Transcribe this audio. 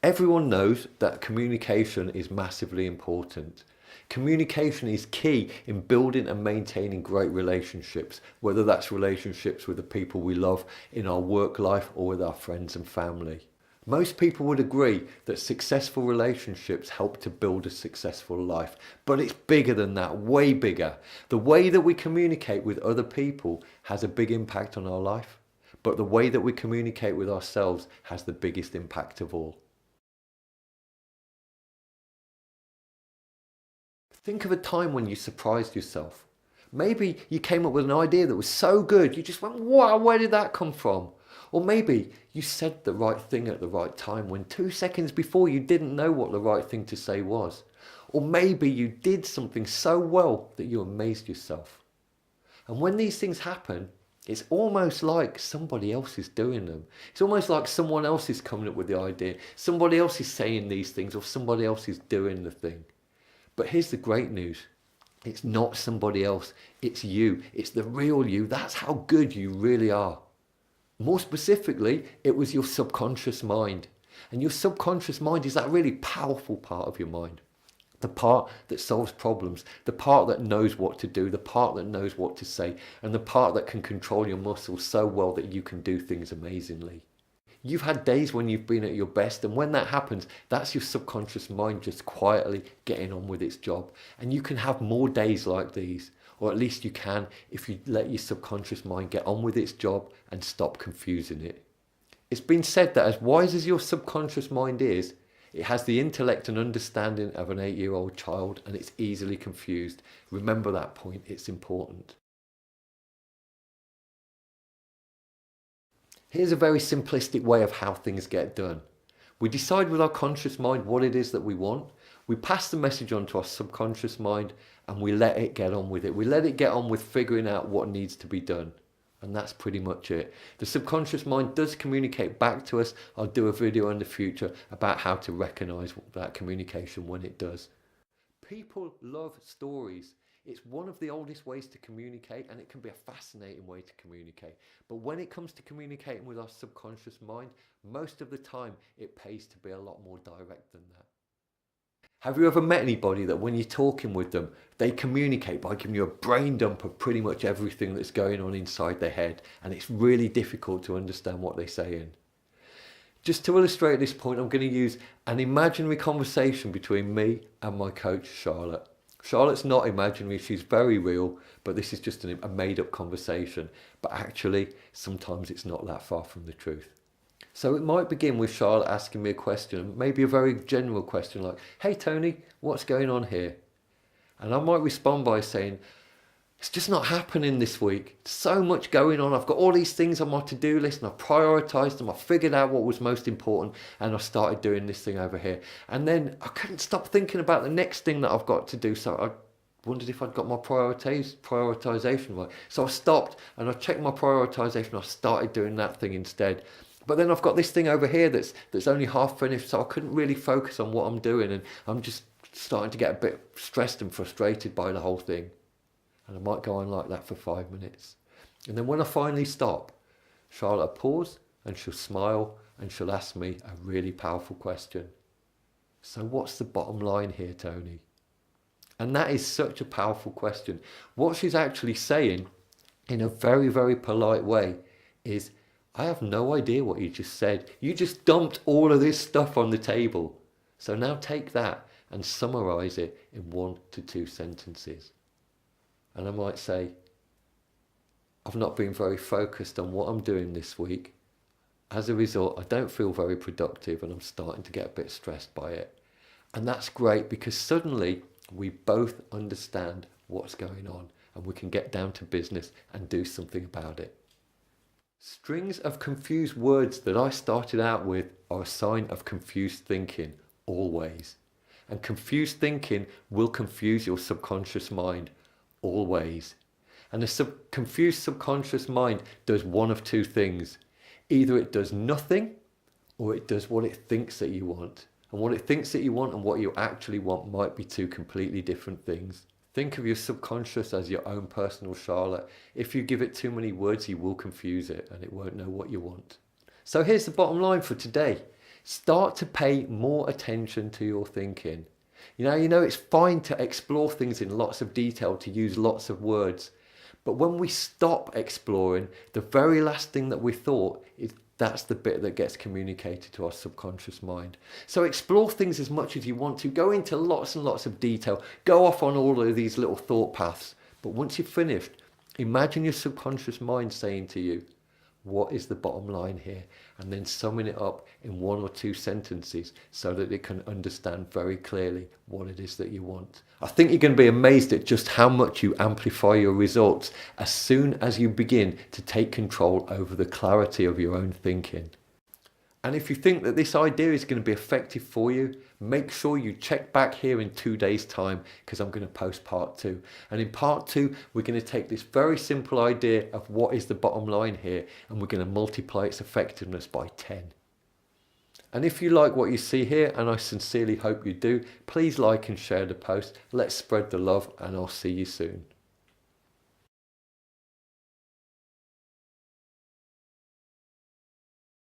Everyone knows that communication is massively important. Communication is key in building and maintaining great relationships, whether that's relationships with the people we love in our work life or with our friends and family. Most people would agree that successful relationships help to build a successful life, but it's bigger than that, way bigger. The way that we communicate with other people has a big impact on our life, but the way that we communicate with ourselves has the biggest impact of all. Think of a time when you surprised yourself. Maybe you came up with an idea that was so good, you just went, wow, where did that come from? Or maybe you said the right thing at the right time when 2 seconds before you didn't know what the right thing to say was. Or maybe you did something so well that you amazed yourself. And when these things happen, it's almost like somebody else is doing them. It's almost like someone else is coming up with the idea. Somebody else is saying these things, or somebody else is doing the thing. But here's the great news. It's not somebody else. It's you. It's the real you. That's how good you really are. More specifically, it was your subconscious mind. And your subconscious mind is that really powerful part of your mind. The part that solves problems, the part that knows what to do, the part that knows what to say, and the part that can control your muscles so well that you can do things amazingly. You've had days when you've been at your best, and when that happens, that's your subconscious mind just quietly getting on with its job. And you can have more days like these, or at least you can if you let your subconscious mind get on with its job and stop confusing it. It's been said that as wise as your subconscious mind is, it has the intellect and understanding of an 8-year-old child, and it's easily confused. Remember that point, it's important. Here's a very simplistic way of how things get done. We decide with our conscious mind what it is that we want. We pass the message on to our subconscious mind and we let it get on with it. We let it get on with figuring out what needs to be done. And that's pretty much it. The subconscious mind does communicate back to us. I'll do a video in the future about how to recognize that communication when it does. People love stories. It's one of the oldest ways to communicate, and it can be a fascinating way to communicate. But when it comes to communicating with our subconscious mind, most of the time it pays to be a lot more direct than that. Have you ever met anybody that when you're talking with them, they communicate by giving you a brain dump of pretty much everything that's going on inside their head, and it's really difficult to understand what they're saying? Just to illustrate this point, I'm going to use an imaginary conversation between me and my coach, Charlotte. Charlotte's not imaginary, she's very real, but this is just a made-up conversation. But actually, sometimes it's not that far from the truth. So it might begin with Charlotte asking me a question, maybe a very general question like, hey Tony, what's going on here? And I might respond by saying, it's just not happening this week. So much going on. I've got all these things on my to-do list and I've prioritised them. I figured out what was most important and I started doing this thing over here. And then I couldn't stop thinking about the next thing that I've got to do. So I wondered if I'd got my prioritisation right. So I stopped and I checked my prioritisation. I started doing that thing instead. But then I've got this thing over here that's only half finished. So I couldn't really focus on what I'm doing. And I'm just starting to get a bit stressed and frustrated by the whole thing. And I might go on like that for 5 minutes. And then when I finally stop, Charlotte will pause and she'll smile and she'll ask me a really powerful question. So what's the bottom line here, Tony? And that is such a powerful question. What she's actually saying in a very, very polite way is, I have no idea what you just said. You just dumped all of this stuff on the table. So now take that and summarize it in 1 to 2 sentences. And I might say, I've not been very focused on what I'm doing this week. As a result, I don't feel very productive and I'm starting to get a bit stressed by it. And that's great because suddenly we both understand what's going on and we can get down to business and do something about it. Strings of confused words that I started out with are a sign of confused thinking, always. And confused thinking will confuse your subconscious mind. Always. And a confused subconscious mind does one of 2 things. Either it does nothing or it does what it thinks that you want. And what it thinks that you want and what you actually want might be 2 completely different things. Think of your subconscious as your own personal Charlotte. If you give it too many words, you will confuse it and it won't know what you want. So here's the bottom line for today. Start to pay more attention to your thinking. It's fine to explore things in lots of detail, to use lots of words. But when we stop exploring, the very last thing that we thought is that's the bit that gets communicated to our subconscious mind. So explore things as much as you want to. Go into lots and lots of detail. Go off on all of these little thought paths. But once you've finished, imagine your subconscious mind saying to you, what is the bottom line here? And then summing it up in 1 or 2 sentences so that it can understand very clearly what it is that you want. I think you're going to be amazed at just how much you amplify your results as soon as you begin to take control over the clarity of your own thinking. And if you think that this idea is going to be effective for you, make sure you check back here in 2 days' time, because I'm going to post part 2. And in part 2, we're going to take this very simple idea of what is the bottom line here, and we're going to multiply its effectiveness by 10. And if you like what you see here, and I sincerely hope you do, please like and share the post. Let's spread the love, and I'll see you soon.